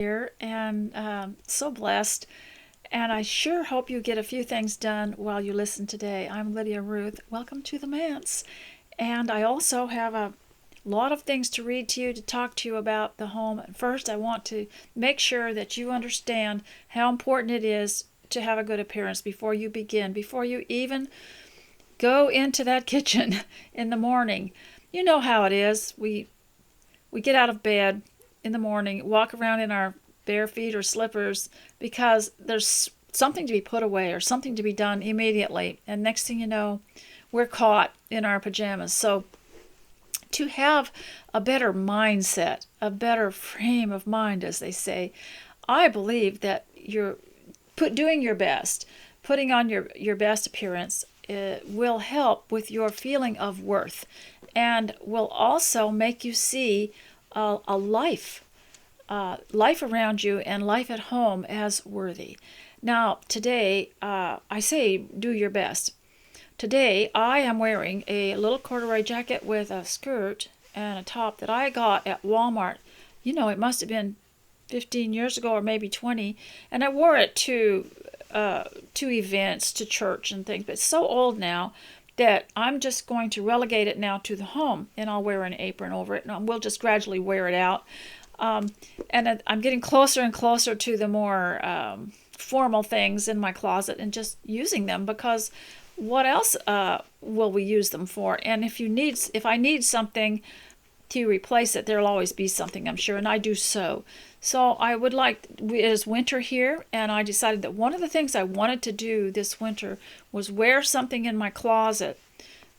Here and so blessed. And I sure hope you get a few things done while you listen today. I'm Lydia Ruth. Welcome to the Manse. And I also have a lot of things to read to you, to talk to you about the home. First, I want to make sure that you understand how important it is to have a good appearance before you begin, before you even go into that kitchen in the morning. You know how it is. We get out of bed in the morning, walk around in our bare feet or slippers because there's something to be put away or something to be done immediately. And next thing you know, we're caught in our pajamas. So to have a better mindset, a better frame of mind, as they say, I believe that you're doing your best, putting on your best appearance will help with your feeling of worth and will also make you see a life around you and life at home as worthy. Now, today, I say do your best. Today, I am wearing a little corduroy jacket with a skirt and a top that I got at Walmart. You know, it must have been 15 years ago or maybe 20, and I wore it to events, to church and things, but it's so old now that I'm just going to relegate it now to the home, and I'll wear an apron over it, and we'll just gradually wear it out. And I'm getting closer and closer to the more formal things in my closet and just using them because what else will we use them for? And if I need something to replace it, there'll always be something, I'm sure, and I do so. So I would like, it is winter here, and I decided that one of the things I wanted to do this winter was wear something in my closet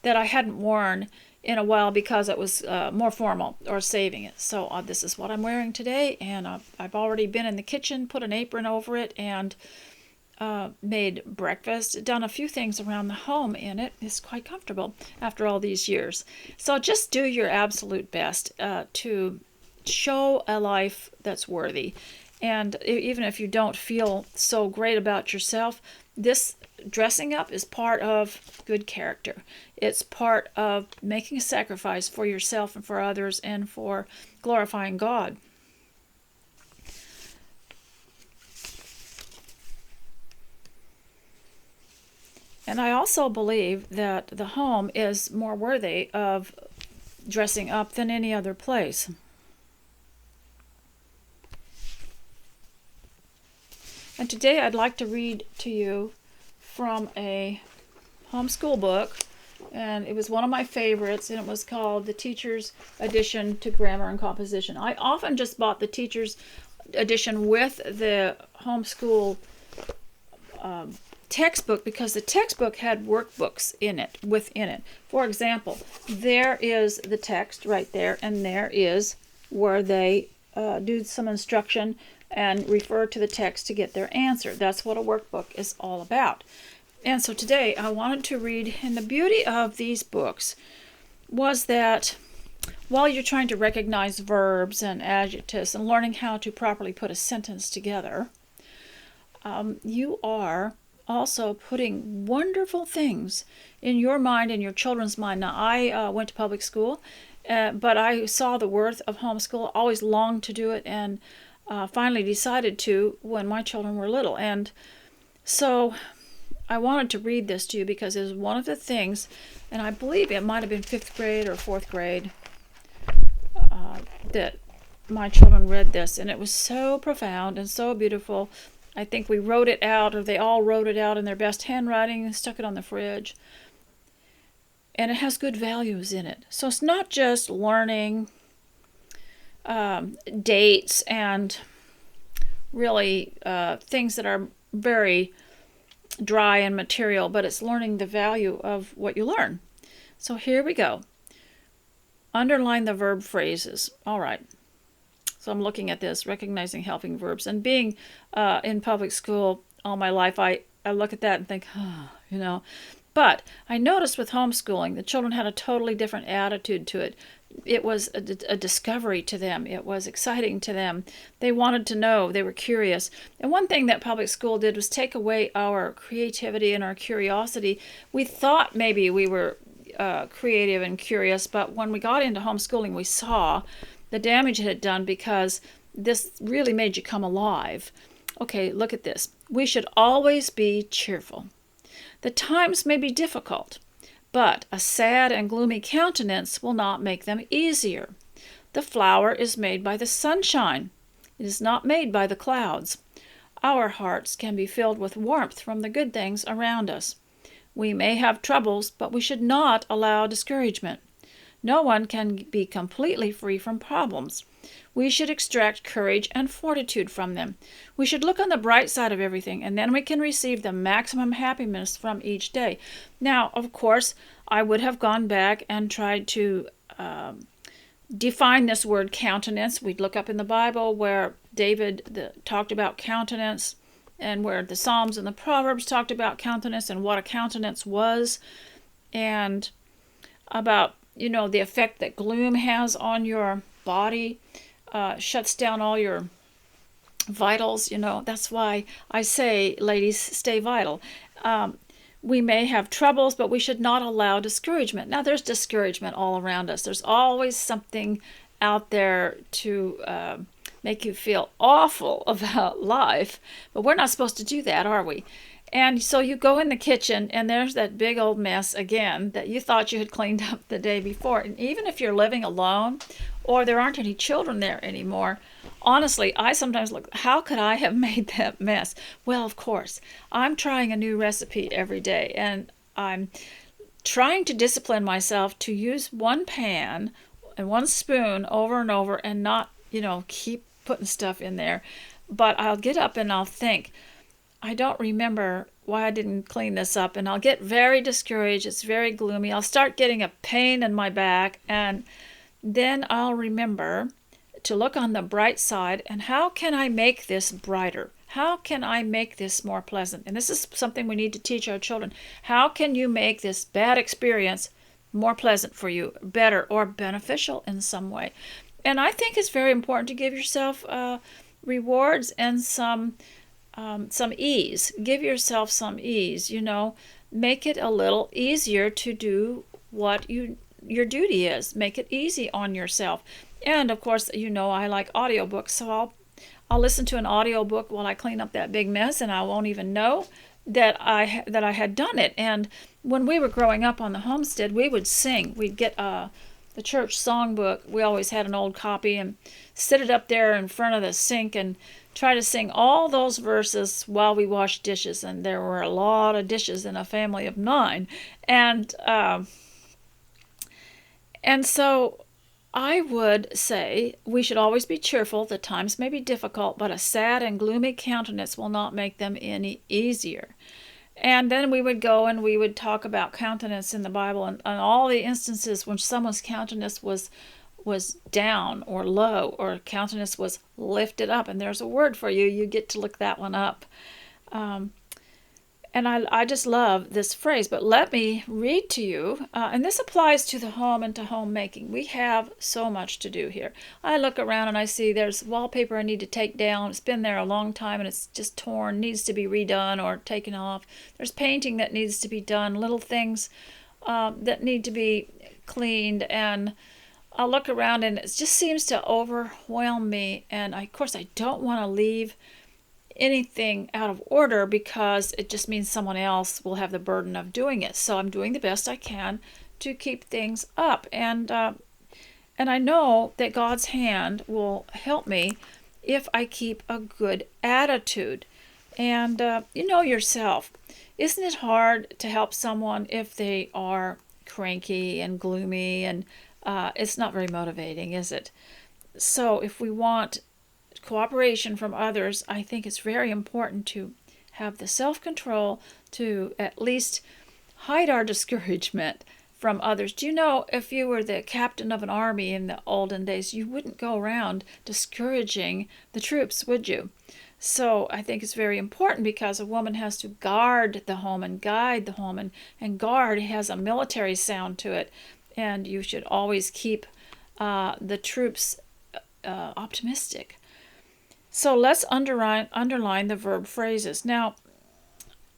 that I hadn't worn in a while because it was more formal or saving it. So this is what I'm wearing today, and I've already been in the kitchen, put an apron over it, and made breakfast, done a few things around the home in it. It's quite comfortable after all these years. So just do your absolute best to show a life that's worthy. And even if you don't feel so great about yourself, this dressing up is part of good character. It's part of making a sacrifice for yourself and for others and for glorifying God. And I also believe that the home is more worthy of dressing up than any other place. And today I'd like to read to you from a homeschool book, and it was one of my favorites, and it was called The Teacher's Edition to Grammar and Composition. I often just bought the Teacher's Edition with the homeschool textbook because the textbook had workbooks within it. For example, there is the text right there, and there is where they do some instruction and refer to the text to get their answer. That's what a workbook is all about. And so today I wanted to read, and the beauty of these books was that while you're trying to recognize verbs and adjectives and learning how to properly put a sentence together, you are also putting wonderful things in your mind and your children's mind. Now, I went to public school, but I saw the worth of homeschool, always longed to do it, and finally decided to when my children were little. And so I wanted to read this to you because it was one of the things, and I believe it might have been 5th grade or 4th grade, that my children read this, and it was so profound and so beautiful. I think we wrote it out, or they all wrote it out in their best handwriting and stuck it on the fridge. And it has good values in it. So it's not just learning dates and really things that are very dry and material, but it's learning the value of what you learn. So here we go. Underline the verb phrases. All right. So I'm looking at this, recognizing helping verbs. And being in public school all my life, I look at that and think, But I noticed with homeschooling, the children had a totally different attitude to it. It was a discovery to them. It was exciting to them. They wanted to know. They were curious. And one thing that public school did was take away our creativity and our curiosity. We thought maybe we were creative and curious, but when we got into homeschooling, we saw the damage it had done because this really made you come alive. Okay, look at this. We should always be cheerful. The times may be difficult, but a sad and gloomy countenance will not make them easier. The flower is made by the sunshine. It is not made by the clouds. Our hearts can be filled with warmth from the good things around us. We may have troubles, but we should not allow discouragement. No one can be completely free from problems. We should extract courage and fortitude from them. We should look on the bright side of everything, and then we can receive the maximum happiness from each day. Now, of course, I would have gone back and tried to define this word countenance. We'd look up in the Bible where David talked about countenance, and where the Psalms and the Proverbs talked about countenance and what a countenance was, and about, the effect that gloom has on your body, shuts down all your vitals. That's why I say, ladies, stay vital. We may have troubles, but we should not allow discouragement. Now, there's discouragement all around us. There's always something out there to make you feel awful about life, but we're not supposed to do that, are we? And so you go in the kitchen, and there's that big old mess again that you thought you had cleaned up the day before. And even if you're living alone, or there aren't any children there anymore, honestly, I sometimes look, how could I have made that mess? Well, of course, I'm trying a new recipe every day, and I'm trying to discipline myself to use one pan and one spoon over and over, and not, keep putting stuff in there. But I'll get up and I'll think, I don't remember why I didn't clean this up, and I'll get very discouraged. It's very gloomy. I'll start getting a pain in my back, and then I'll remember to look on the bright side, and how can I make this brighter? How can I make this more pleasant? And this is something we need to teach our children. How can you make this bad experience more pleasant for you, better, or beneficial in some way? And I think it's very important to give yourself rewards and some ease. Give yourself some ease. Make it a little easier to do what your duty is. Make it easy on yourself. And of course, I like audiobooks, so I'll listen to an audiobook while I clean up that big mess, and I won't even know that I had done it. And when we were growing up on the homestead, we would sing. We'd get the church songbook. We always had an old copy, and sit it up there in front of the sink and try to sing all those verses while we washed dishes. And there were a lot of dishes in a family of 9. And so I would say we should always be cheerful. The times may be difficult, but a sad and gloomy countenance will not make them any easier. And then we would go and we would talk about countenance in the Bible, and all the instances when someone's countenance was down or low, or countenance was lifted up. And there's a word for you. You get to look that one up. And I just love this phrase. But let me read to you, and this applies to the home and to homemaking. We have so much to do here. I look around and I see there's wallpaper I need to take down. It's been there a long time and it's just torn, needs to be redone or taken off. There's painting that needs to be done, little things that need to be cleaned. And I look around and it just seems to overwhelm me. And of course, I don't want to leave anything out of order, because it just means someone else will have the burden of doing it. So I'm doing the best I can to keep things up, and I know that God's hand will help me if I keep a good attitude. And yourself, isn't it hard to help someone if they are cranky and gloomy, and it's not very motivating, is it? So if we want cooperation from others, I think it's very important to have the self-control to at least hide our discouragement from others. Do you know, if you were the captain of an army in the olden days, you wouldn't go around discouraging the troops, would you? So I think it's very important, because a woman has to guard the home and guide the home, and guard has a military sound to it, and you should always keep the troops optimistic. So let's underline the verb phrases. Now,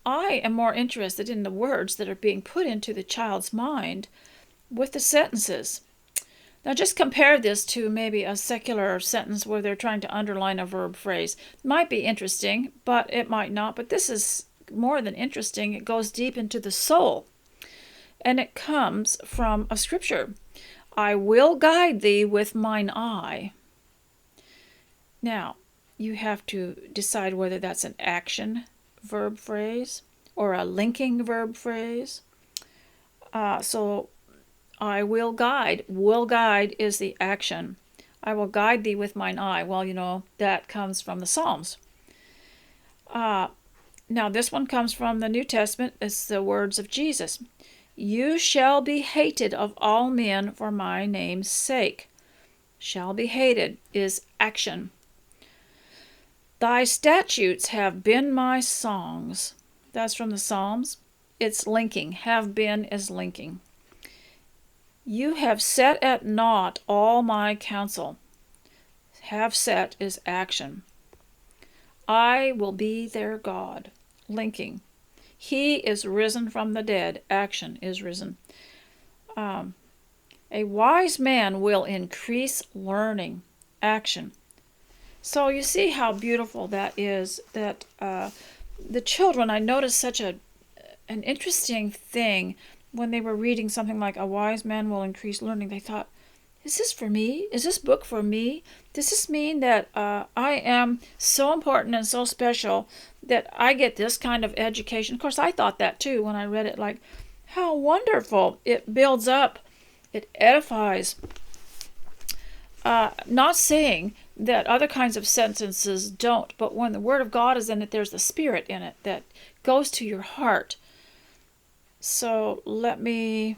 I am more interested in the words that are being put into the child's mind with the sentences. Now just compare this to maybe a secular sentence where they're trying to underline a verb phrase. It might be interesting, but it might not. But this is more than interesting. It goes deep into the soul. And it comes from a scripture. I will guide thee with mine eye. Now, you have to decide whether that's an action verb phrase or a linking verb phrase. So I will guide. Will guide is the action. I will guide thee with mine eye. Well, that comes from the Psalms. Now, this one comes from the New Testament. It's the words of Jesus. You shall be hated of all men for my name's sake. Shall be hated is action. Thy statutes have been my songs. That's from the Psalms. It's linking. Have been is linking. You have set at naught all my counsel. Have set is action. I will be their God. Linking. He is risen from the dead. Action is risen. A wise man will increase learning. Action. So you see how beautiful that is, that the children, I noticed such an interesting thing when they were reading something like a wise man will increase learning. They thought, is this for me? Is this book for me? Does this mean that I am so important and so special that I get this kind of education? Of course, I thought that too when I read it, like, how wonderful. It builds up. It edifies. Not saying that other kinds of sentences don't, but when the Word of God is in it, there's the Spirit in it that goes to your heart. So I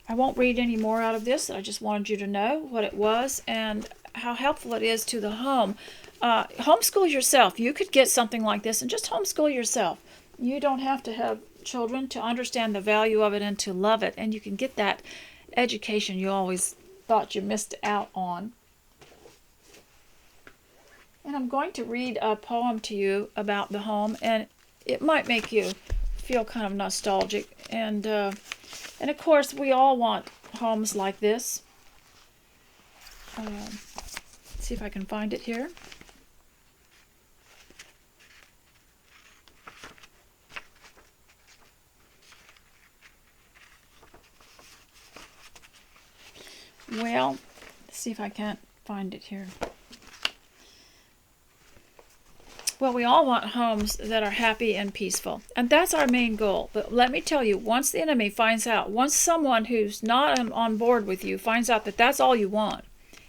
won't read any more out of this. I just wanted you to know what it was and how helpful it is to the home. Homeschool yourself. You could get something like this and just homeschool yourself. You don't have to have children to understand the value of it and to love it, and you can get that education you always thought you missed out on. And I'm going to read a poem to you about the home, and it might make you feel kind of nostalgic. And of course, we all want homes like this. Let's see if I can find it here. Well, let's see if I can't find it here. Well, we all want homes that are happy and peaceful, and that's our main goal. But let me tell you, once the enemy finds out, once someone who's not on board with you finds out that that's all you want,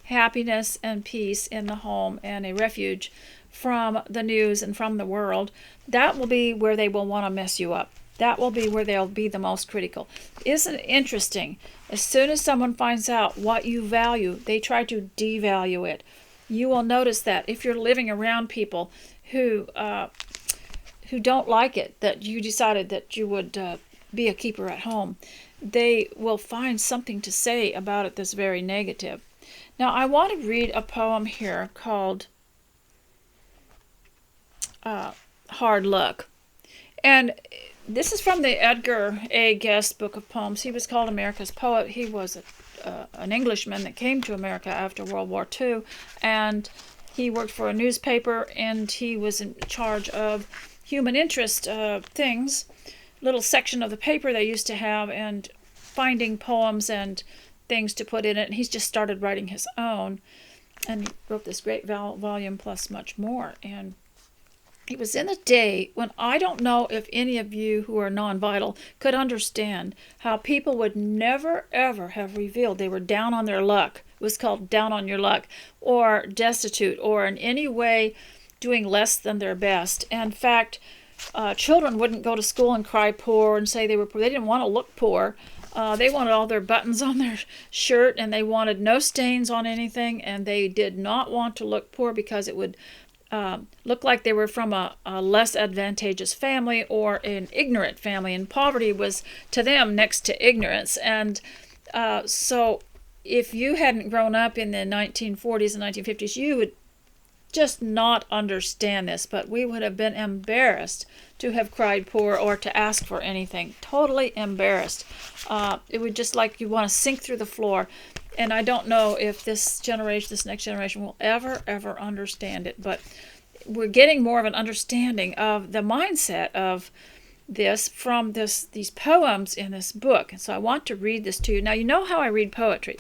happiness and peace in the home and a refuge from the news and from the world, that will be where they will want to mess you up. That will be where they'll be the most critical. Isn't it interesting? As soon as someone finds out what you value, they try to devalue it. You will notice that if you're living around people who don't like it, that you decided that you would be a keeper at home, they will find something to say about it that's very negative. Now, I want to read a poem here called Hard Luck. And this is from the Edgar Guest book of poems. He was called America's Poet. He was an Englishman that came to America after World War II, and he worked for a newspaper, and he was in charge of human interest things, little section of the paper they used to have, and finding poems and things to put in it. And he's just started writing his own, and he wrote this great volume plus much more. And it was in a day when I don't know if any of you who are non-vital could understand how people would never, ever have revealed they were down on their luck. It was called down on your luck, or destitute, or in any way doing less than their best. In fact, children wouldn't go to school and cry poor and say they were poor. They didn't want to look poor. They wanted all their buttons on their shirt, and they wanted no stains on anything, and they did not want to look poor because it would look like they were from a less advantageous family or an ignorant family, and poverty was to them next to ignorance. And so if you hadn't grown up in the 1940s and 1950s, you would just not understand this, but we would have been embarrassed to have cried poor or to ask for anything. Totally embarrassed. It would just like you want to sink through the floor. And I don't know if this next generation will ever understand it, but we're getting more of an understanding of the mindset of this from these poems in this book. And so I want to read this to you. Now, you know how I read poetry.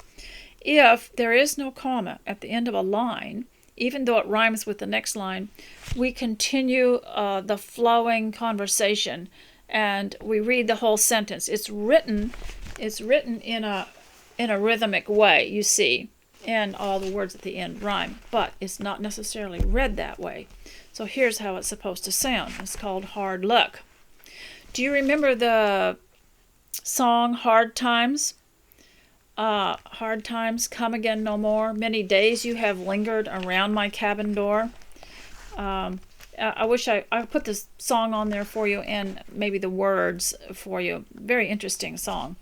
If there is no comma at the end of a line, even though it rhymes with the next line, we continue the flowing conversation and we read the whole sentence. It's written in a rhythmic way, you see, and all the words at the end rhyme, but it's not necessarily read that way. So here's how it's supposed to sound. It's called Hard Luck. Do you remember the song Hard Times? Hard times come again no more. Many days you have lingered around my cabin door. I wish I put this song on there for you and maybe the words for you. Very interesting song.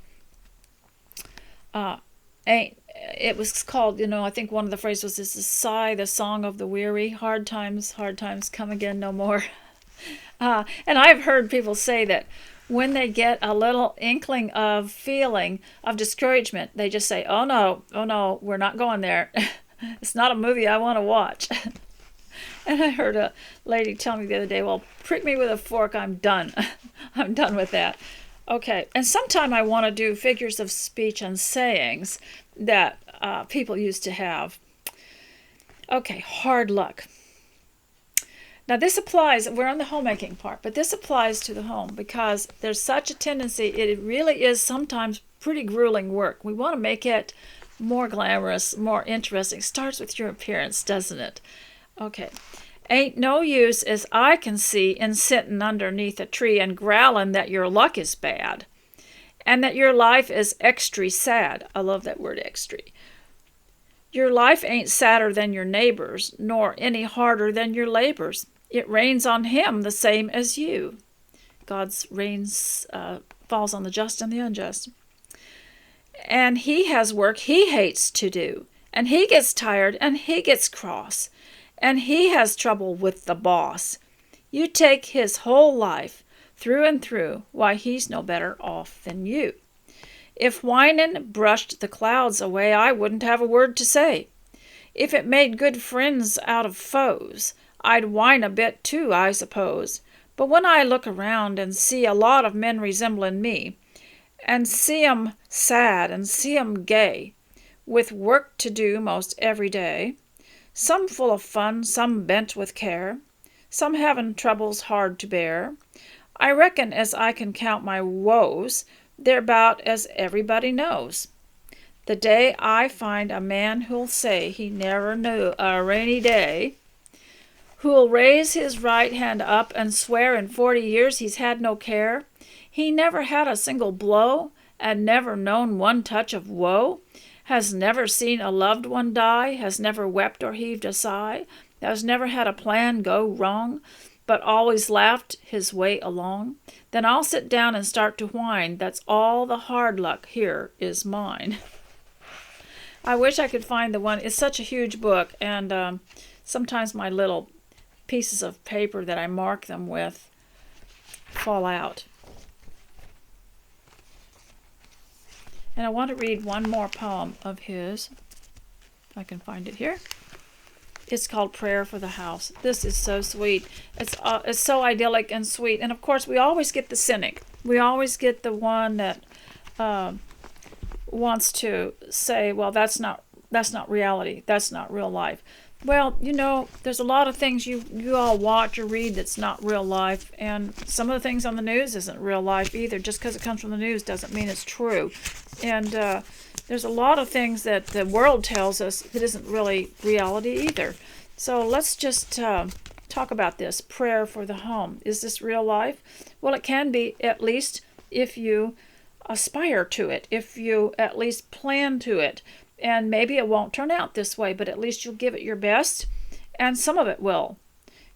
It was called, I think one of the phrases was, "This is sigh, the song of the weary. Hard times come again no more." And I've heard people say that when they get a little inkling of feeling of discouragement, they just say, oh no, we're not going there. It's not a movie I want to watch. And I heard a lady tell me the other day, well, prick me with a fork, I'm done. I'm done with that. Okay, and sometime I want to do figures of speech and sayings that people used to have. Okay, hard luck. Now this applies, we're on the homemaking part, but this applies to the home because there's such a tendency, it really is sometimes pretty grueling work. We want to make it more glamorous, more interesting. It starts with your appearance, doesn't it? Okay. Ain't no use, as I can see, in sitting underneath a tree and growling that your luck is bad and that your life is extry sad. I love that word, extry. Your life ain't sadder than your neighbor's, nor any harder than your labor's. It rains on him the same as you. God's rains falls on the just and the unjust. And he has work he hates to do, and he gets tired and he gets cross, and he has trouble with the boss. You take his whole life through and through, why he's no better off than you. If whining brushed the clouds away, I wouldn't have a word to say. If it made good friends out of foes, I'd whine a bit too, I suppose. But when I look around and see a lot of men resembling me, and see 'em sad and see 'em gay, with work to do most every day, some full of fun, some bent with care, some having troubles hard to bear, I reckon as I can count my woes, they're 'bout as everybody knows. The day I find a man who'll say he never knew a rainy day, who'll raise his right hand up and swear in 40 years he's had no care, he never had a single blow, and never known one touch of woe, has never seen a loved one die, has never wept or heaved a sigh, has never had a plan go wrong, but always laughed his way along, then I'll sit down and start to whine, that's all the hard luck here is mine. I wish I could find the one. It's such a huge book, and sometimes my little pieces of paper that I mark them with fall out. And I want to read one more poem of his, if I can find it here. It's called Prayer for the House. This is so sweet. It's so idyllic and sweet. And of course, we always get the cynic. We always get the one that wants to say, well, that's not reality. That's not real life. Well, there's a lot of things you all watch or read that's not real life, and some of the things on the news isn't real life either. Just because it comes from the news doesn't mean it's true. And there's a lot of things that the world tells us that isn't really reality either. So let's just talk about this. Prayer for the home. Is this real life? Well, it can be, at least if you aspire to it, if you at least plan to it. And maybe it won't turn out this way, but at least you'll give it your best, and some of it will.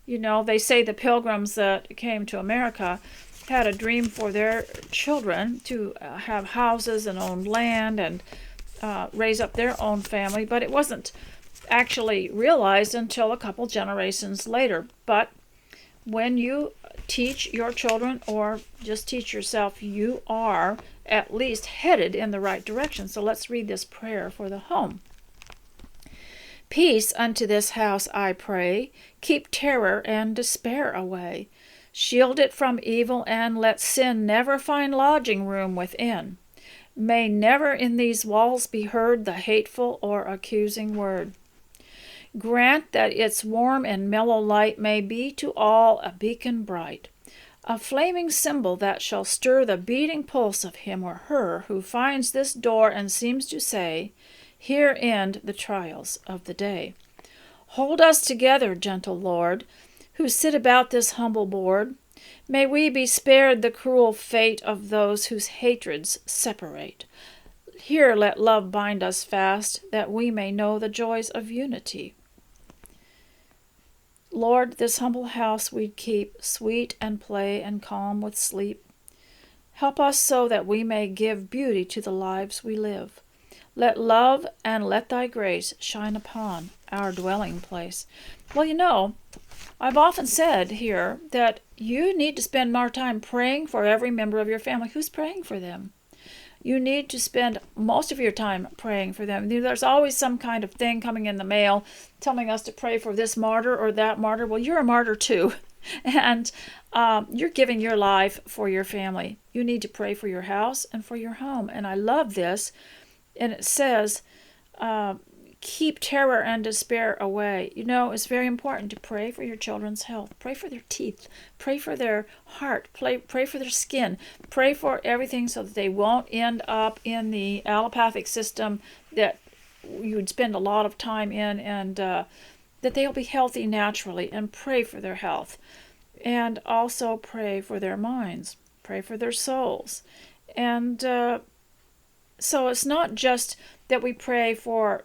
They say the pilgrims that came to America had a dream for their children to have houses and own land and raise up their own family, but it wasn't actually realized until a couple generations later. But when you teach your children or just teach yourself, you are at least headed in the right direction. So let's read this prayer for the home. Peace unto this house, I pray. Keep terror and despair away. Shield it from evil, and let sin never find lodging room within. May never in these walls be heard the hateful or accusing word. Grant that its warm and mellow light may be to all a beacon bright, a flaming symbol that shall stir the beating pulse of him or her who finds this door and seems to say, here end the trials of the day. Hold us together, gentle Lord, who sit about this humble board. May we be spared the cruel fate of those whose hatreds separate. Here let love bind us fast, that we may know the joys of unity. Lord, this humble house we'd keep sweet and play and calm with sleep. Help us so that we may give beauty to the lives we live. Let love and let thy grace shine upon our dwelling place. Well, I've often said here that you need to spend more time praying for every member of your family. Who's praying for them? You need to spend most of your time praying for them. There's always some kind of thing coming in the mail telling us to pray for this martyr or that martyr. Well, you're a martyr too. And you're giving your life for your family. You need to pray for your house and for your home. And I love this. And it says, keep terror and despair away. It's very important to pray for your children's health. Pray for their teeth. Pray for their heart. Pray for their skin. Pray for everything so that they won't end up in the allopathic system that you would spend a lot of time in, and that they'll be healthy naturally. And pray for their health. And also pray for their minds. Pray for their souls. And so it's not just that we pray for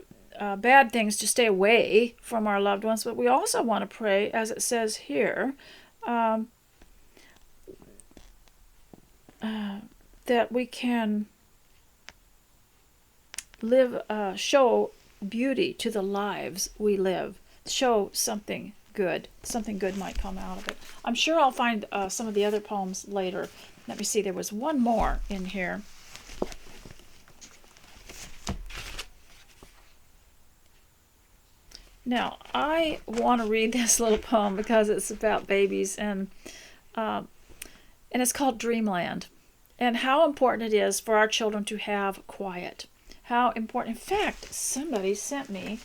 bad things to stay away from our loved ones, but we also want to pray, as it says here, that we can live, show beauty to the lives we live, show something good. Something good might come out of it. I'm sure I'll find some of the other poems later. Let me see, there was one more in here. Now, I want to read this little poem because it's about babies, and it's called Dreamland, and how important it is for our children to have quiet. How important. In fact, somebody sent me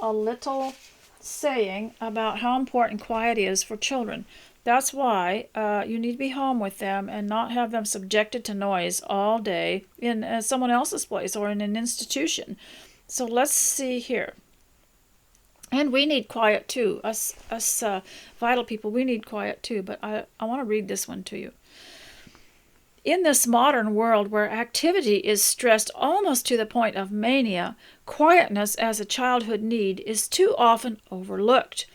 a little saying about how important quiet is for children. That's why you need to be home with them and not have them subjected to noise all day in someone else's place or in an institution. So let's see here. And we need quiet too. Us vital people, we need quiet too. But I want to read this one to you. In this modern world where activity is stressed almost to the point of mania, quietness as a childhood need is too often overlooked.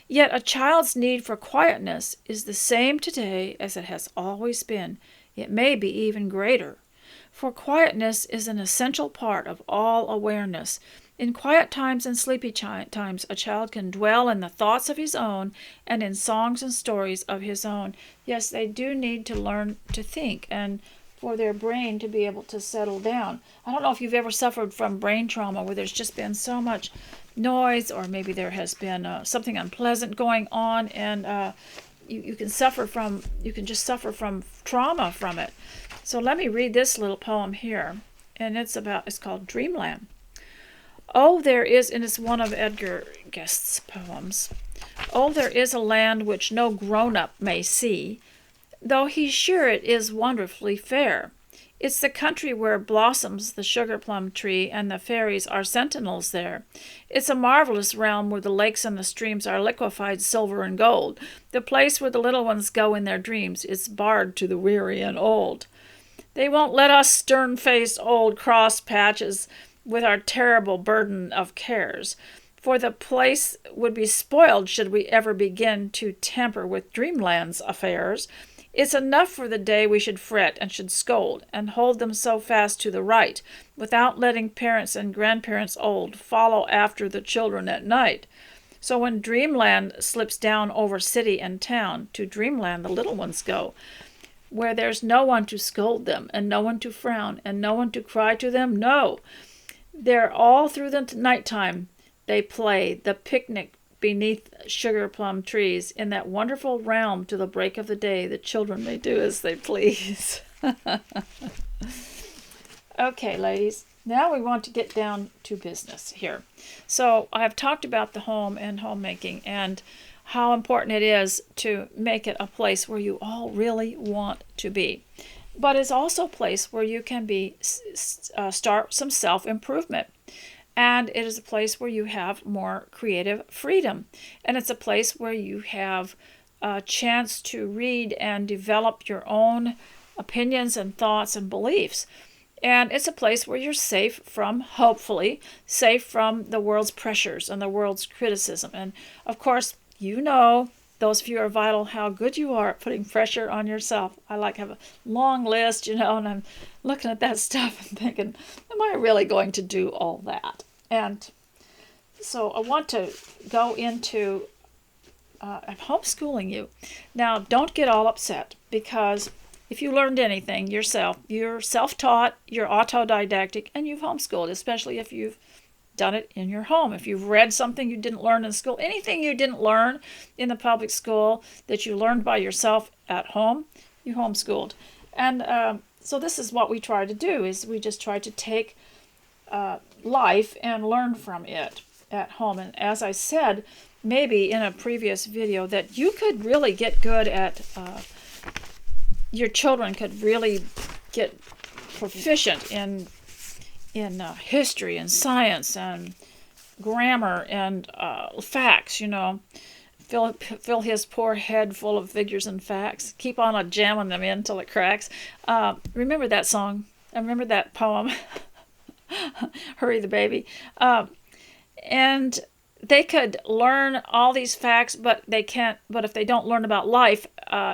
Yet a child's need for quietness is the same today as it has always been. It may be even greater. For quietness is an essential part of all awareness. In quiet times and sleepy times, a child can dwell in the thoughts of his own and in songs and stories of his own. Yes, they do need to learn to think and for their brain to be able to settle down. I don't know if you've ever suffered from brain trauma where there's just been so much noise, or maybe there has been something unpleasant going on, and you can just suffer from trauma from it. So let me read this little poem here, and it's called Dreamland. Oh, there is, and it's one of Edgar Guest's poems. Oh, there is a land which no grown-up may see, though he's sure it is wonderfully fair. It's the country where blossoms the sugar plum tree, and the fairies are sentinels there. It's a marvelous realm where the lakes and the streams are liquefied silver and gold. The place where the little ones go in their dreams is barred to the weary and old. They won't let us stern-faced old cross-patches with our terrible burden of cares, for the place would be spoiled should we ever begin to tamper with Dreamland's affairs. It's enough for the day we should fret and should scold, and hold them so fast to the right, without letting parents and grandparents old follow after the children at night. So when dreamland slips down over city and town, to dreamland the little ones go, where there's no one to scold them, and no one to frown, and no one to cry to them, no. There all through the nighttime they play the picnic beneath sugar plum trees, in that wonderful realm to the break of the day the children may do as they please. Okay, ladies, now we want to get down to business here. So I've talked about the home and homemaking and how important it is to make it a place where you all really want to be. But it's also a place where you can start some self-improvement. And it is a place where you have more creative freedom. And it's a place where you have a chance to read and develop your own opinions and thoughts and beliefs. And it's a place where you're safe from, hopefully, safe from the world's pressures and the world's criticism. And of course, you know, those of you who are vital, how good you are at putting pressure on yourself. I like to have a long list, and I'm looking at that stuff and thinking, am I really going to do all that? And so I want to go into, I'm homeschooling you. Now, don't get all upset, because if you learned anything yourself, you're self-taught, you're autodidactic, and you've homeschooled, especially if you've done it in your home. If you've read something you didn't learn in school, anything you didn't learn in the public school that you learned by yourself at home, you homeschooled. And so this is what we try to do, is we just try to take life and learn from it at home. And as I said, maybe in a previous video, that you could really get good at, your children could really get proficient in history and science and grammar and facts, Fill his poor head full of figures and facts. Keep on jamming them in till it cracks. Remember that song? I remember that poem, Hurry the Baby. And they could learn all these facts, but if they don't learn about life,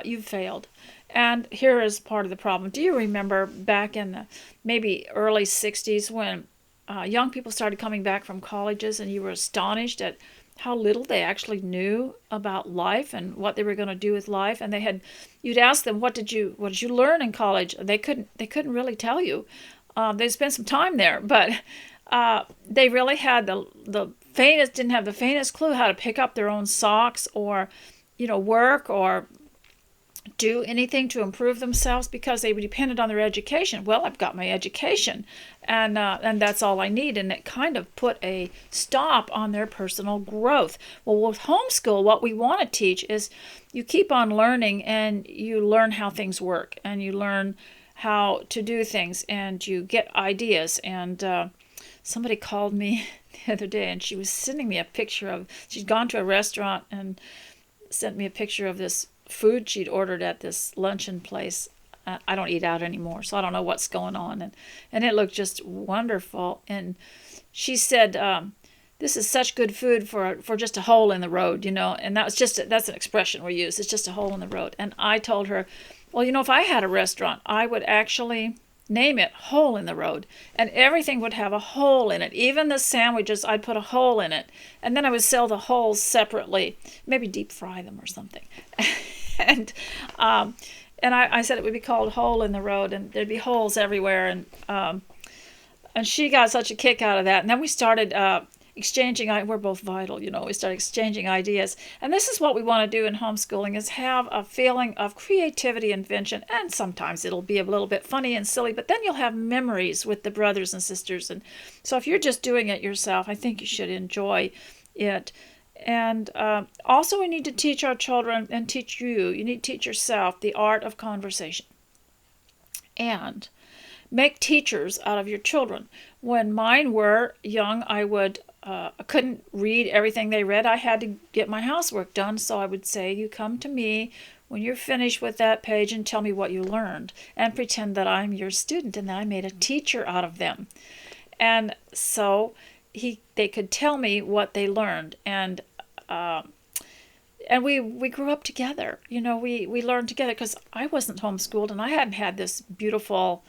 you've failed. And here is part of the problem. Do you remember back in the maybe early 60s when young people started coming back from colleges, and you were astonished at how little they actually knew about life and what they were going to do with life? And you'd ask them, what did you learn in college? They couldn't really tell you. They spent some time there, but they really had didn't have the faintest clue how to pick up their own socks, or work, or do anything to improve themselves, because they were dependent on their education. Well, I've got my education, and that's all I need. And it kind of put a stop on their personal growth. Well, with homeschool, what we want to teach is you keep on learning, and you learn how things work, and you learn how to do things, and you get ideas. And somebody called me the other day, and she was sending me a picture she'd gone to a restaurant and sent me a picture of this food she'd ordered at this luncheon place. I don't eat out anymore, so I don't know what's going on. And it looked just wonderful. And she said, this is such good food for just a hole in the road, And that's an expression we use. It's just a hole in the road. And I told her, well, if I had a restaurant, I would actually name it Hole in the Road, and everything would have a hole in it. Even the sandwiches, I'd put a hole in it, and then I would sell the holes separately, maybe deep fry them or something. and I said it would be called Hole in the Road, and there'd be holes everywhere. And she got such a kick out of that. And then we started exchanging. We're both vital, we started exchanging ideas. And this is what we want to do in homeschooling, is have a feeling of creativity, invention, and sometimes it'll be a little bit funny and silly, but then you'll have memories with the brothers and sisters. And so if you're just doing it yourself, I think you should enjoy it. And also we need to teach our children, and teach you need to teach yourself the art of conversation. And make teachers out of your children. When mine were young, I couldn't read everything they read. I had to get my housework done, so I would say, you come to me when you're finished with that page and tell me what you learned, and pretend that I'm your student, and that I made a teacher out of them. And so they could tell me what they learned. And and we grew up together. We learned together because I wasn't homeschooled and I hadn't had these beautiful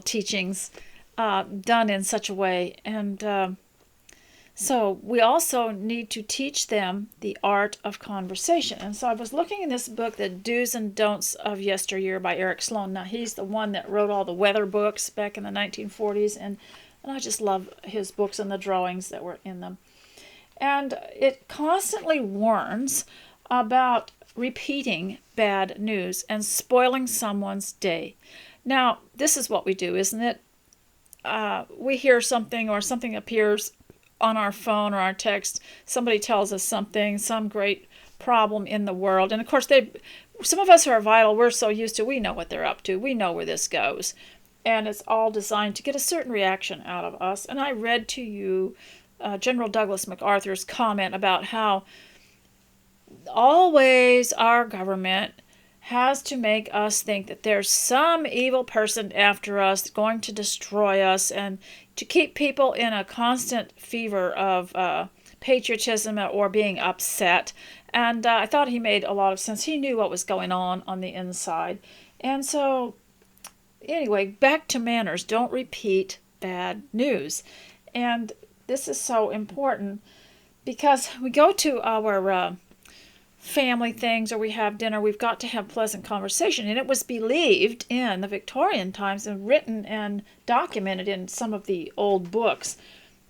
teachings done in such a way. And so we also need to teach them the art of conversation. And so I was looking in this book, The Do's and Don'ts of Yesteryear by Eric Sloan. Now, he's the one that wrote all the weather books back in the 1940s, and I just love his books and the drawings that were in them. And it constantly warns about repeating bad news and spoiling someone's day. Now, this is what we do, isn't it? We hear something or something appears on our phone or our text. Somebody tells us something, some great problem in the world. And of course, some of us who are vital, we're so used to, we know what they're up to. We know where this goes. And it's all designed to get a certain reaction out of us. And I read to you General Douglas MacArthur's comment about how always our government has to make us think that there's some evil person after us going to destroy us, and to keep people in a constant fever of patriotism or being upset. And I thought he made a lot of sense. He knew what was going on the inside. And so, anyway, back to manners. Don't repeat bad news. And this is so important because we go to our family things or we have dinner, we've got to have pleasant conversation. And it was believed in the Victorian times and written and documented in some of the old books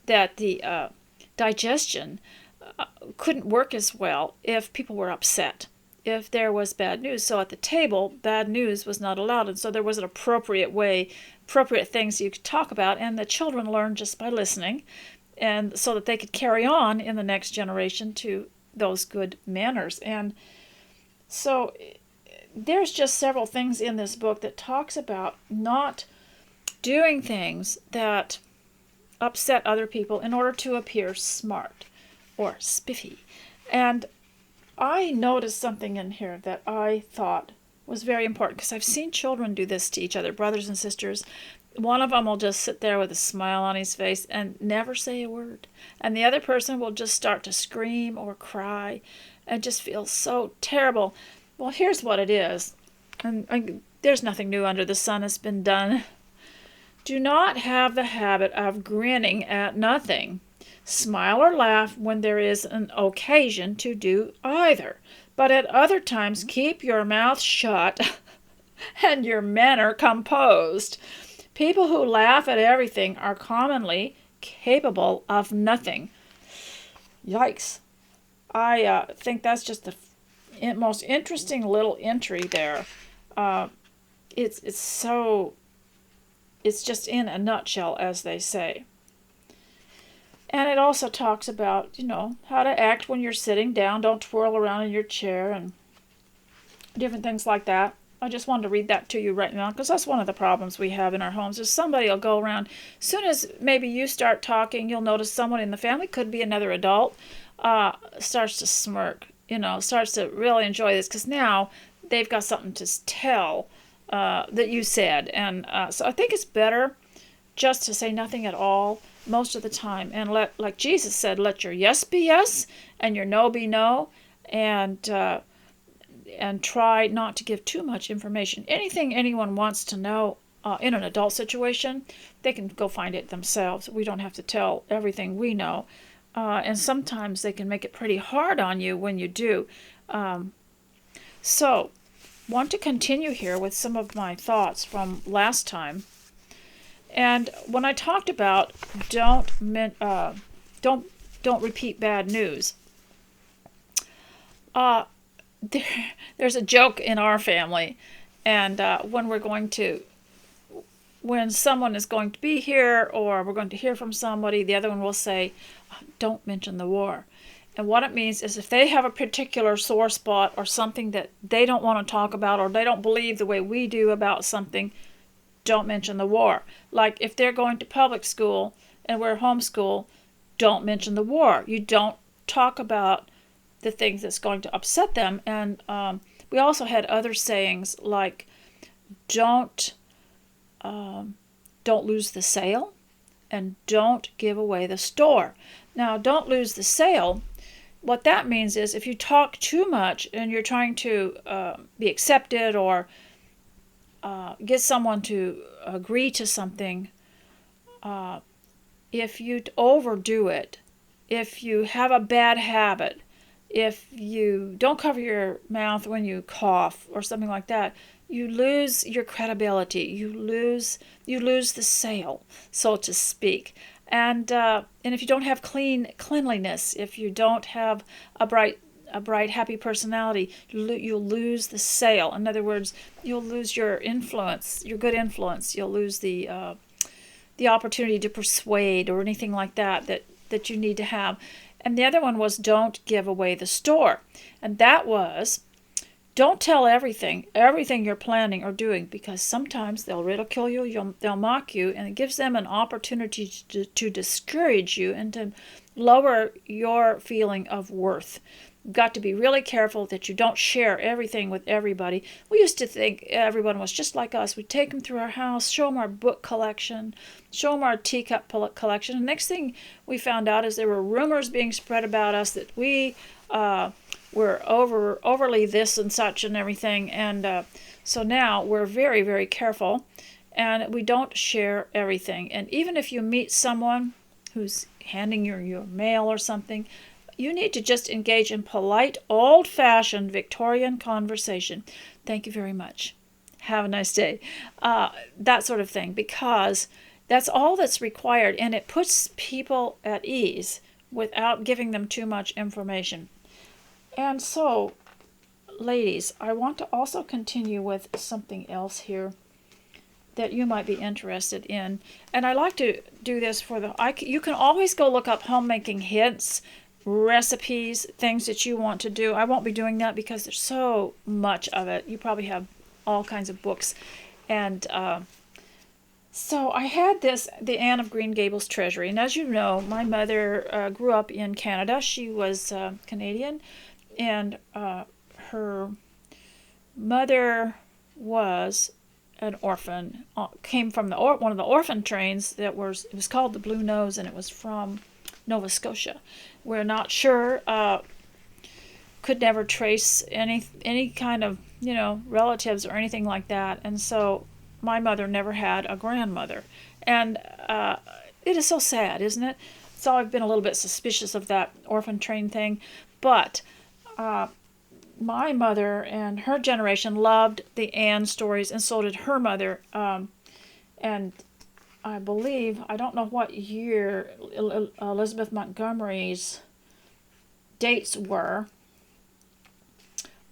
that the digestion couldn't work as well if people were upset, if there was bad news. So at the table, bad news was not allowed. And so there was an appropriate things you could talk about. And the children learned just by listening, and so that they could carry on in the next generation to those good manners. And so there's just several things in this book that talks about not doing things that upset other people in order to appear smart or spiffy. And I noticed something in here that I thought was very important, because I've seen children do this to each other, brothers and sisters. One of them will just sit there with a smile on his face and never say a word. And the other person will just start to scream or cry and just feel so terrible. Well, here's what it is. And there's nothing new under the sun has been done. Do not have the habit of grinning at nothing. Smile or laugh when there is an occasion to do either. But at other times, keep your mouth shut and your manner composed. People who laugh at everything are commonly capable of nothing. Yikes. I think that's just the most interesting little entry there. It's just in a nutshell, as they say. And it also talks about, how to act when you're sitting down. Don't twirl around in your chair and different things like that. I just wanted to read that to you right now, because that's one of the problems we have in our homes. Is somebody will go around, as soon as maybe you start talking, you'll notice someone in the family, could be another adult, starts to smirk, starts to really enjoy this, because now they've got something to tell that you said. And so I think it's better just to say nothing at all most of the time, and like Jesus said, let your yes be yes and your no be no, and try not to give too much information. Anything anyone wants to know in an adult situation, they can go find it themselves. We don't have to tell everything we know. And sometimes they can make it pretty hard on you when you do. So, want to continue here with some of my thoughts from last time. And when I talked about don't repeat bad news, there's a joke in our family, and when someone is going to be here or we're going to hear from somebody, the other one will say, don't mention the war. And what it means is if they have a particular sore spot or something that they don't want to talk about, or they don't believe the way we do about something, don't mention the war. Like if they're going to public school and we're homeschool, don't mention the war. You don't talk about the things that's going to upset them. And we also had other sayings like don't lose the sale and don't give away the store. Now, don't lose the sale what that means is if you talk too much and you're trying to be accepted or get someone to agree to something, if you overdo it, if you have a bad habit, if you don't cover your mouth when you cough or something like that, you lose your credibility. You lose the sale, so to speak. And if you don't have cleanliness, if you don't have a bright, happy personality, you'll lose the sale. In other words, you'll lose your influence, your good influence. You'll lose the opportunity to persuade or anything like that you need to have. And the other one was don't give away the store. And that was don't tell everything you're planning or doing, because sometimes they'll ridicule you, they'll mock you, and it gives them an opportunity to discourage you and to lower your feeling of worth. You've got to be really careful that you don't share everything with everybody. We used to think everyone was just like us. We'd take them through our house, show them our book collection, show them our teacup collection. The next thing we found out is there were rumors being spread about us that we were overly this and such and everything. And so now we're very, very careful, and we don't share everything. And even if you meet someone who's handing your mail or something, you need to just engage in polite, old-fashioned Victorian conversation. Thank you very much. Have a nice day. That sort of thing, because that's all that's required, and it puts people at ease without giving them too much information. And so, ladies, I want to also continue with something else here that you might be interested in. And I like to do this you can always go look up homemaking hints, recipes, things that you want to do. I won't be doing that because there's so much of it. You probably have all kinds of books. And so I had the Anne of Green Gables Treasury. And as you know, my mother grew up in Canada. She was Canadian. And her mother was an orphan, came from one of the orphan trains it was called the Blue Nose, and it was from Nova Scotia. We're not sure, could never trace any kind of, relatives or anything like that. And so my mother never had a grandmother. And it is so sad, isn't it? So I've been a little bit suspicious of that orphan train thing. But my mother and her generation loved the Anne stories, and so did her mother. And I believe, I don't know what year Elizabeth Montgomery's dates were,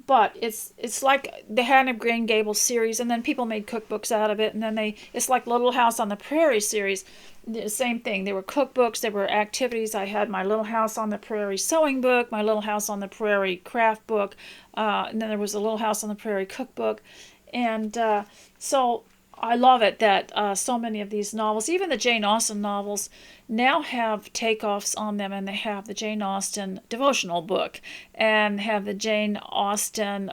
but it's like the Anne of Green Gables series, and then people made cookbooks out of it, and then it's like Little House on the Prairie series. The same thing. There were cookbooks, there were activities. I had my Little House on the Prairie sewing book, my Little House on the Prairie craft book, and then there was a Little House on the Prairie cookbook. And so I love it that so many of these novels, even the Jane Austen novels, now have takeoffs on them, and they have the Jane Austen devotional book and have the Jane Austen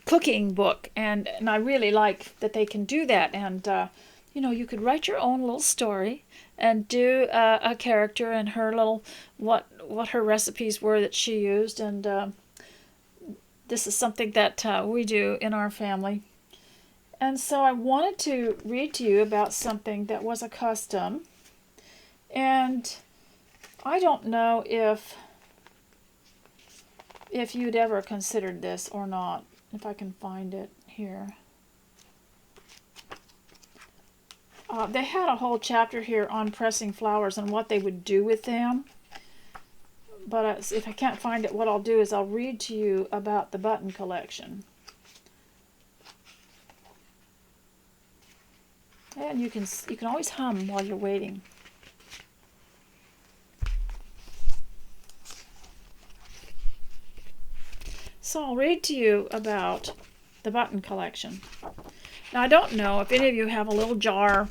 cooking book, and I really like that they can do that. And you could write your own little story and do a character and her little what her recipes were that she used. And this is something that we do in our family. And so I wanted to read to you about something that was a custom. And I don't know if you'd ever considered this or not, if I can find it here. They had a whole chapter here on pressing flowers and what they would do with them. But if I can't find it, what I'll do is I'll read to you about the button collection. And you can always hum while you're waiting. So I'll read to you about the button collection. Now I don't know if any of you have a little jar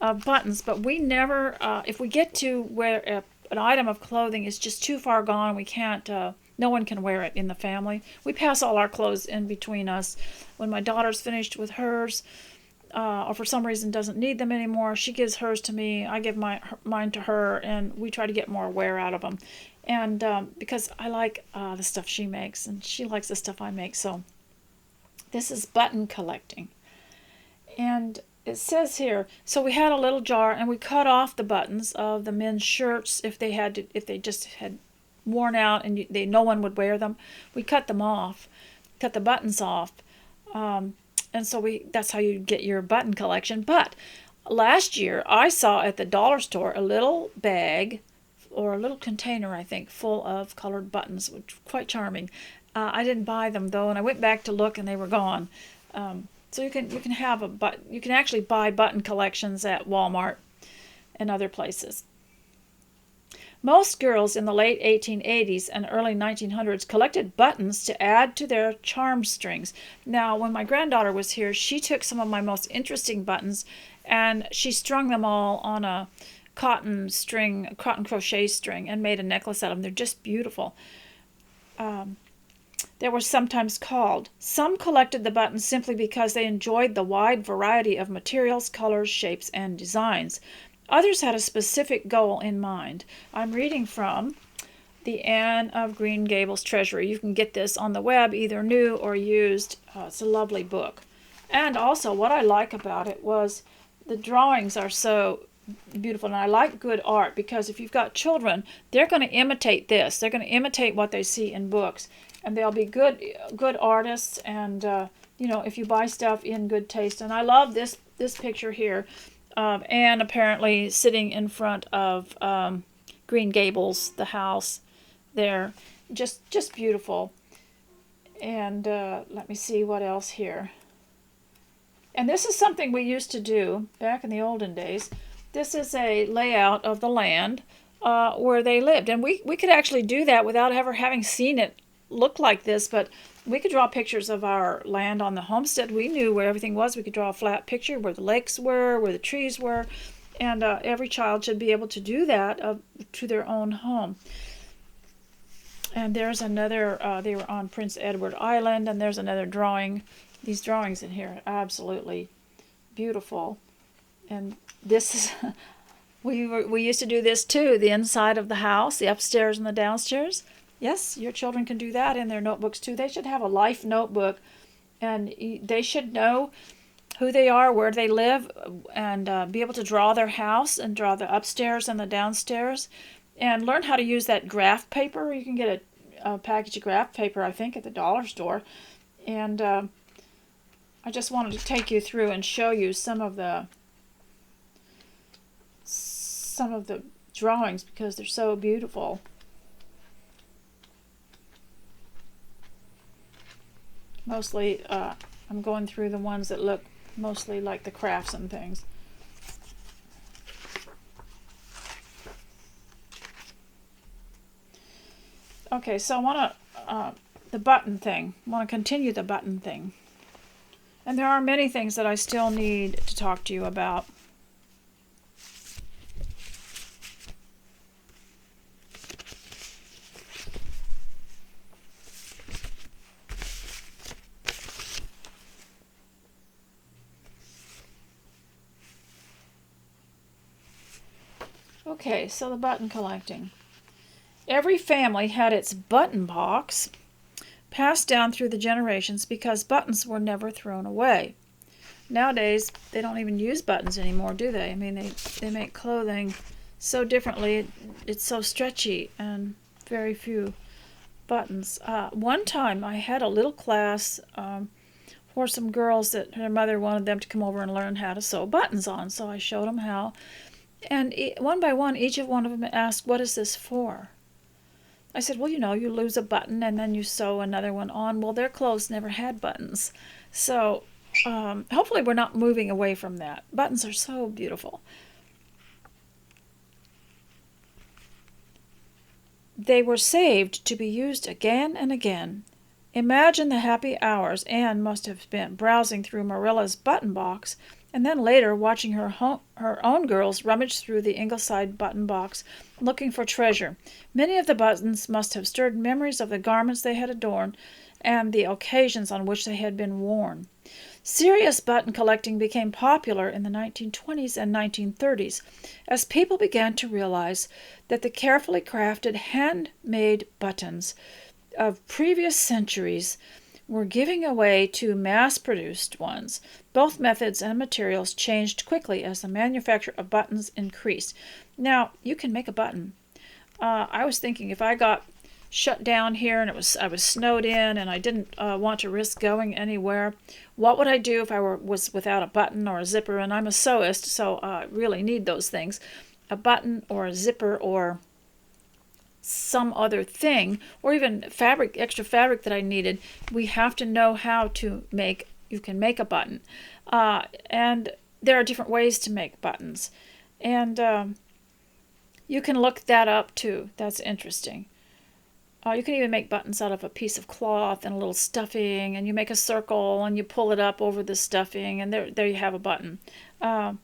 of buttons, but we never, if we get to where an item of clothing is just too far gone, we can't, no one can wear it in the family, we pass all our clothes in between us. When my daughter's finished with hers, or for some reason doesn't need them anymore, she gives hers to me, I give mine to her, and we try to get more wear out of them. And because I like the stuff she makes, and she likes the stuff I make. So this is button collecting. And it says here, so we had a little jar and we cut off the buttons of the men's shirts if they just had worn out and no one would wear them. We cut them off, cut the buttons off. And so that's how you get your button collection. But last year I saw at the dollar store a little bag or a little container, I think, full of colored buttons, which were quite charming. I didn't buy them though, and I went back to look and they were gone. So you can you can actually buy button collections at Walmart and other places. Most girls in the late 1880s and early 1900s collected buttons to add to their charm strings. Now, when my granddaughter was here, she took some of my most interesting buttons and she strung them all on a cotton crochet string, and made a necklace out of them. They're just beautiful. They were sometimes called. Some collected the buttons simply because they enjoyed the wide variety of materials, colors, shapes, and designs. Others had a specific goal in mind. I'm reading from the Anne of Green Gables Treasury. You can get this on the web, either new or used. It's a lovely book. And also, what I like about it was the drawings are so beautiful. And I like good art, because if you've got children, they're going to imitate this. They're going to imitate what they see in books. And they'll be good artists, and if you buy stuff in good taste. And I love this picture here of Anne apparently sitting in front of Green Gables, the house there. Just beautiful. And let me see what else here. And this is something we used to do back in the olden days. This is a layout of the land where they lived. And we could actually do that without ever having seen it look like this, but we could draw pictures of our land on the homestead. We knew where everything was. We could draw a flat picture where the lakes were, where the trees were, and every child should be able to do that to their own home. And there's another, they were on Prince Edward Island, and there's another drawing. These drawings in here are absolutely beautiful. And this is, we used to do this too, the inside of the house, the upstairs and the downstairs. Yes, your children can do that in their notebooks too. They should have a life notebook, and they should know who they are, where they live, and be able to draw their house and draw the upstairs and the downstairs, and learn how to use that graph paper. You can get a package of graph paper, I think, at the dollar store. And I just wanted to take you through and show you some of the drawings, because they're so beautiful. Mostly, I'm going through the ones that look mostly like the crafts and things. Okay, so I want to, the button thing. I want to continue the button thing. And there are many things that I still need to talk to you about. Okay, so the button collecting. Every family had its button box passed down through the generations because buttons were never thrown away. Nowadays, they don't even use buttons anymore, do they? I mean, they make clothing so differently. It's so stretchy and very few buttons. One time I had a little class for some girls that their mother wanted them to come over and learn how to sew buttons on, so I showed them how. And one by one, each one of them asked, "What is this for?" I said, "Well, you lose a button and then you sew another one on." Well, their clothes never had buttons. So hopefully we're not moving away from that. Buttons are so beautiful. They were saved to be used again and again. Imagine the happy hours Anne must have spent browsing through Marilla's button box, and then later watching her own girls rummage through the Ingleside button box, looking for treasure. Many of the buttons must have stirred memories of the garments they had adorned and the occasions on which they had been worn. Serious button collecting became popular in the 1920s and 1930s as people began to realize that the carefully crafted handmade buttons of previous centuries were giving way to mass-produced ones. Both methods and materials changed quickly as the manufacture of buttons increased. Now, you can make a button. I was thinking if I got shut down here and I was snowed in and I didn't want to risk going anywhere, what would I do if I was without a button or a zipper? And I'm a sewist, so I really need those things. A button or a zipper or some other thing, or even fabric, extra fabric that I needed. We have to know how to make, you can make a button. And there are different ways to make buttons. And you can look that up too. That's interesting. You can even make buttons out of a piece of cloth and a little stuffing, and you make a circle and you pull it up over the stuffing, and there you have a button. Until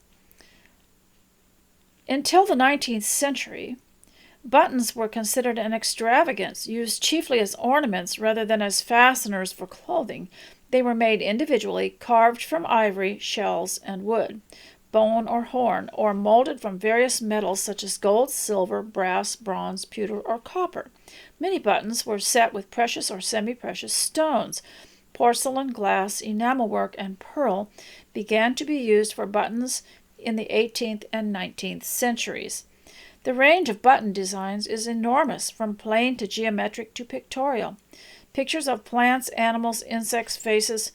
the 19th century, buttons were considered an extravagance, used chiefly as ornaments rather than as fasteners for clothing. They were made individually, carved from ivory, shells, and wood, bone or horn, or molded from various metals such as gold, silver, brass, bronze, pewter, or copper. Many buttons were set with precious or semi-precious stones. Porcelain, glass, enamel work, and pearl began to be used for buttons in the 18th and 19th centuries. The range of button designs is enormous, from plain to geometric to pictorial. Pictures of plants, animals, insects, faces,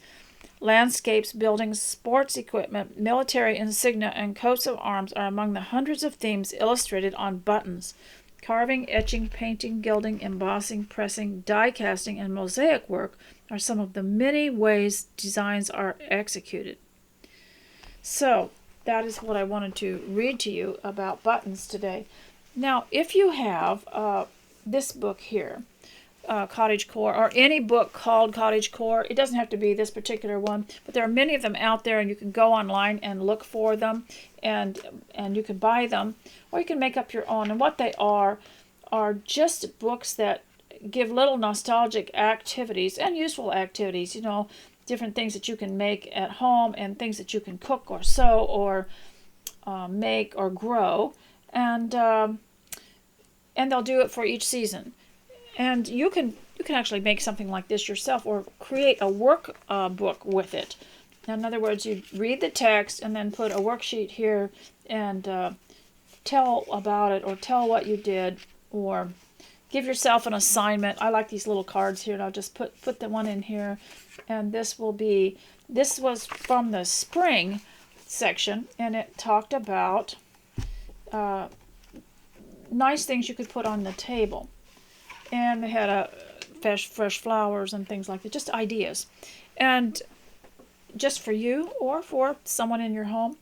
landscapes, buildings, sports equipment, military insignia, and coats of arms are among the hundreds of themes illustrated on buttons. Carving, etching, painting, gilding, embossing, pressing, die casting, and mosaic work are some of the many ways designs are executed. So, that is what I wanted to read to you about buttons today. Now, if you have this book here, Cottagecore, or any book called Cottagecore, it doesn't have to be this particular one, but there are many of them out there, and you can go online and look for them, and you can buy them, or you can make up your own. And what they are just books that give little nostalgic activities and useful activities, different things that you can make at home and things that you can cook or sew or make or grow, and they'll do it for each season. And you can actually make something like this yourself or create a work book with it. In other words, you read the text and then put a worksheet here and tell about it or tell what you did or give yourself an assignment. I like these little cards here, and I'll just put the one in here. And this was from the spring section, and it talked about nice things you could put on the table. And they had fresh flowers and things like that, just ideas. And just for you or for someone in your home.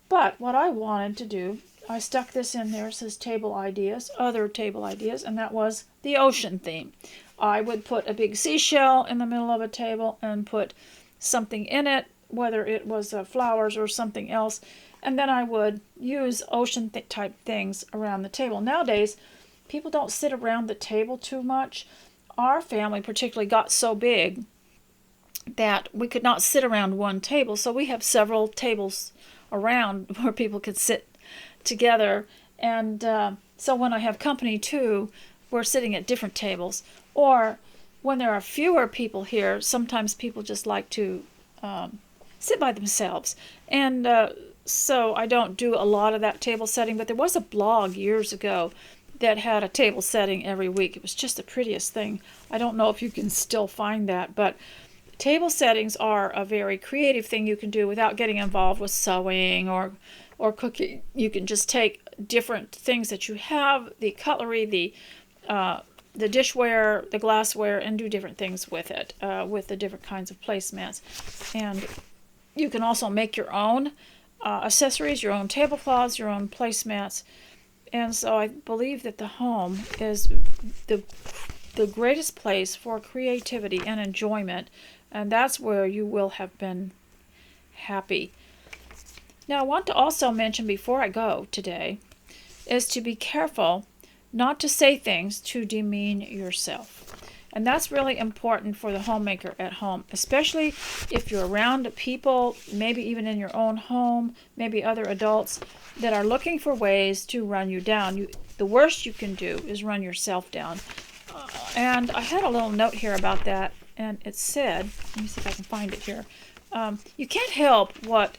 But what I wanted to do, I stuck this in there. It says table ideas, other table ideas, and that was the ocean theme. I would put a big seashell in the middle of a table and put something in it, whether it was flowers or something else, and then I would use ocean type things around the table. Nowadays, people don't sit around the table too much. Our family particularly got so big that we could not sit around one table, so we have several tables around where people could sit together. And so when I have company too, we're sitting at different tables. Or when there are fewer people here, sometimes people just like to sit by themselves. And so I don't do a lot of that table setting, but there was a blog years ago that had a table setting every week. It was just the prettiest thing. I don't know if you can still find that, but table settings are a very creative thing you can do without getting involved with sewing or cooking. You can just take different things that you have, the cutlery, the dishware, the glassware, and do different things with it, with the different kinds of placemats. And you can also make your own accessories, your own tablecloths, your own placemats. And so I believe that the home is the greatest place for creativity and enjoyment, and that's where you will have been happy. Now, I want to also mention before I go today is to be careful not to say things to demean yourself. And that's really important for the homemaker at home, especially if you're around people, maybe even in your own home, maybe other adults that are looking for ways to run you down. The worst you can do is run yourself down. And I had a little note here about that, and it said, let me see if I can find it here. You can't help what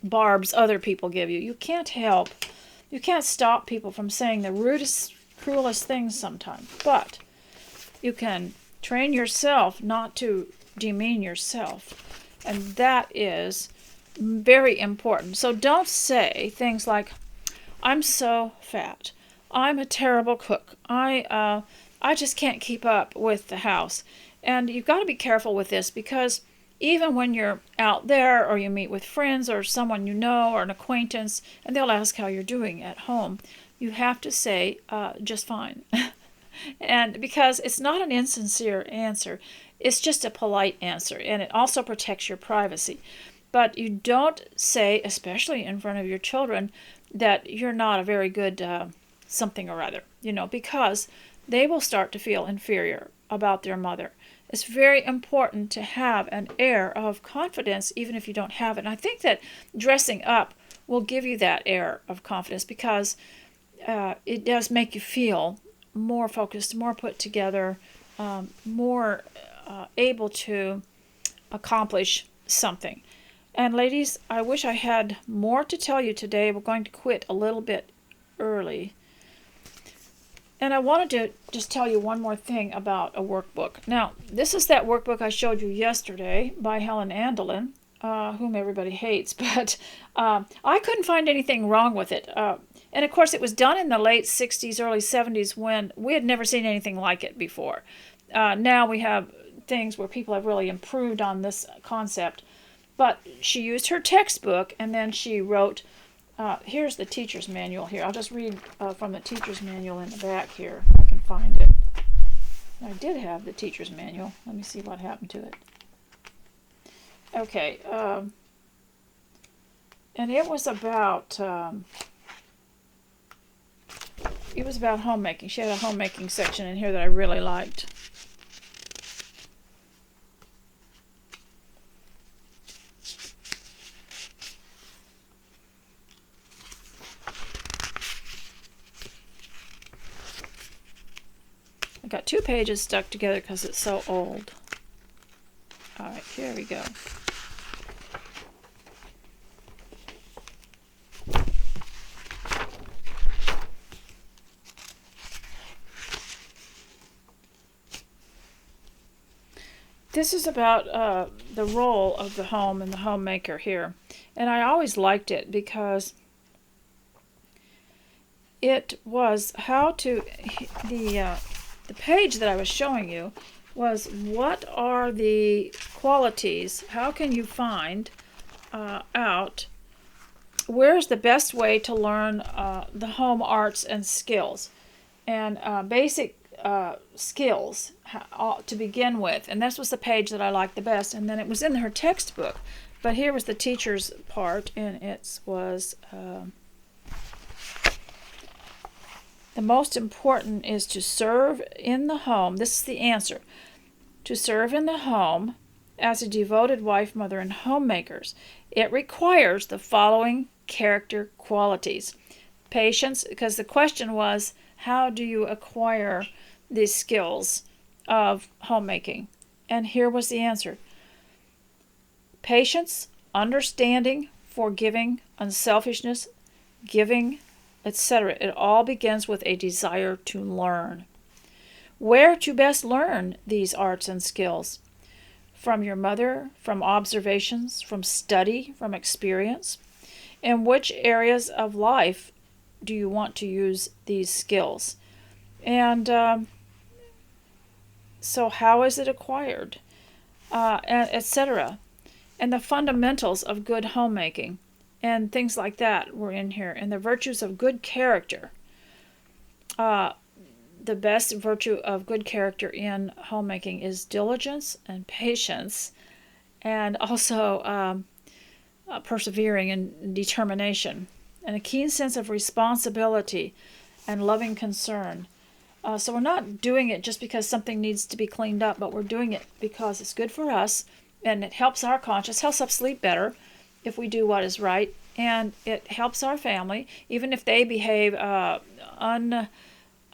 barbs other people give you. You can't stop people from saying the rudest, cruelest things sometimes, but you can train yourself not to demean yourself, and that is very important. So don't say things like, I'm so fat, I'm a terrible cook, I just can't keep up with the house. And you've got to be careful with this, because even when you're out there or you meet with friends or someone you know or an acquaintance, and they'll ask how you're doing at home, you have to say, just fine. And because it's not an insincere answer, it's just a polite answer, and it also protects your privacy. But you don't say, especially in front of your children, that you're not a very good something or other, because they will start to feel inferior about their mother. It's very important to have an air of confidence, even if you don't have it. And I think that dressing up will give you that air of confidence, because it does make you feel more focused, more put together, more able to accomplish something. And ladies, I wish I had more to tell you today. We're going to quit a little bit early. And I wanted to just tell you one more thing about a workbook. Now, this is that workbook I showed you yesterday by Helen Andelin, whom everybody hates, but I couldn't find anything wrong with it. And of course, it was done in the late 60s, early 70s, when we had never seen anything like it before. Now we have things where people have really improved on this concept. But she used her textbook, and then she wrote, here's the teacher's manual here. I'll just read from the teacher's manual in the back here, if I can find it. I did have the teacher's manual. Let me see what happened to it. Okay, and it was about homemaking. She had a homemaking section in here that I really liked. I got 2 pages stuck together because it's so old. All right, here we go. This is about the role of the home and the homemaker here. And I always liked it because it was how to, the page that I was showing you was, what are the qualities, how can you find out where's the best way to learn the home arts and skills, and basic skills to begin with. And this was the page that I liked the best, and then it was in her textbook, but here was the teacher's part, and it was the most important is to serve in the home. This is the answer. To serve in the home as a devoted wife, mother, and homemakers, it requires the following character qualities. Patience, because the question was, how do you acquire these skills of homemaking? And here was the answer. Patience, understanding, forgiving, unselfishness, giving, etc. It all begins with a desire to learn. Where to best learn these arts and skills? From your mother, from observations, from study, from experience. In which areas of life do you want to use these skills? And so how is it acquired? Etc. And the fundamentals of good homemaking and things like that were in here. And the virtues of good character. The best virtue of good character in homemaking is diligence and patience, and also persevering and determination, and a keen sense of responsibility and loving concern. So we're not doing it just because something needs to be cleaned up, but we're doing it because it's good for us, and it helps our conscience, helps us sleep better if we do what is right, and it helps our family, even if they behave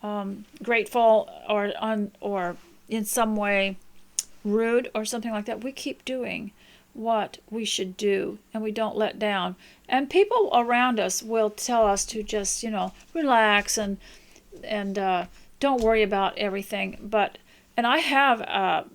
ungrateful or in some way rude or something like that. We keep doing what we should do, and we don't let down. And people around us will tell us to just, relax and don't worry about everything. And I have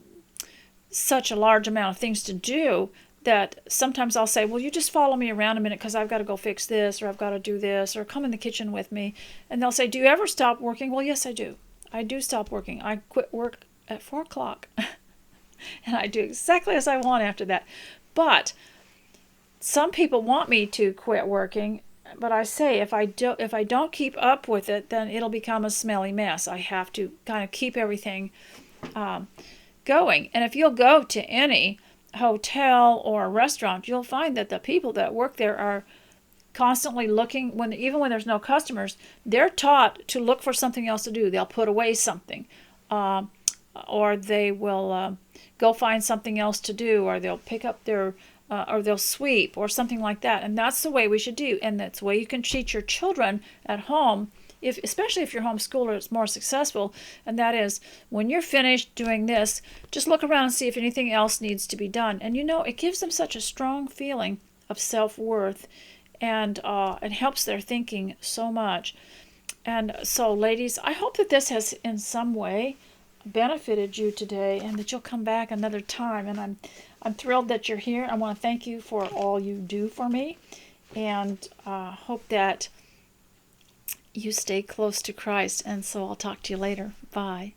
such a large amount of things to do that sometimes I'll say, well, you just follow me around a minute because I've got to go fix this, or I've got to do this, or come in the kitchen with me. And they'll say, do you ever stop working? Well, yes, I do. I do stop working. I quit work at 4 o'clock. And I do exactly as I want after that. But some people want me to quit working, but I say if I don't keep up with it, then it'll become a smelly mess. I have to kind of keep everything going. And if you'll go to any hotel or restaurant, you'll find that the people that work there are constantly looking, even when there's no customers, they're taught to look for something else to do. They'll put away something, or they will go find something else to do, or they'll pick up or they'll sweep, or something like that. And that's the way we should do. And that's the way you can teach your children at home, especially if your homeschooler is more successful. And that is, when you're finished doing this, just look around and see if anything else needs to be done. And it gives them such a strong feeling of self-worth, and it helps their thinking so much. And so, ladies, I hope that this has in some way benefited you today, and that you'll come back another time. And I'm thrilled that you're here. I want to thank you for all you do for me, and hope that you stay close to Christ. And so I'll talk to you later. Bye.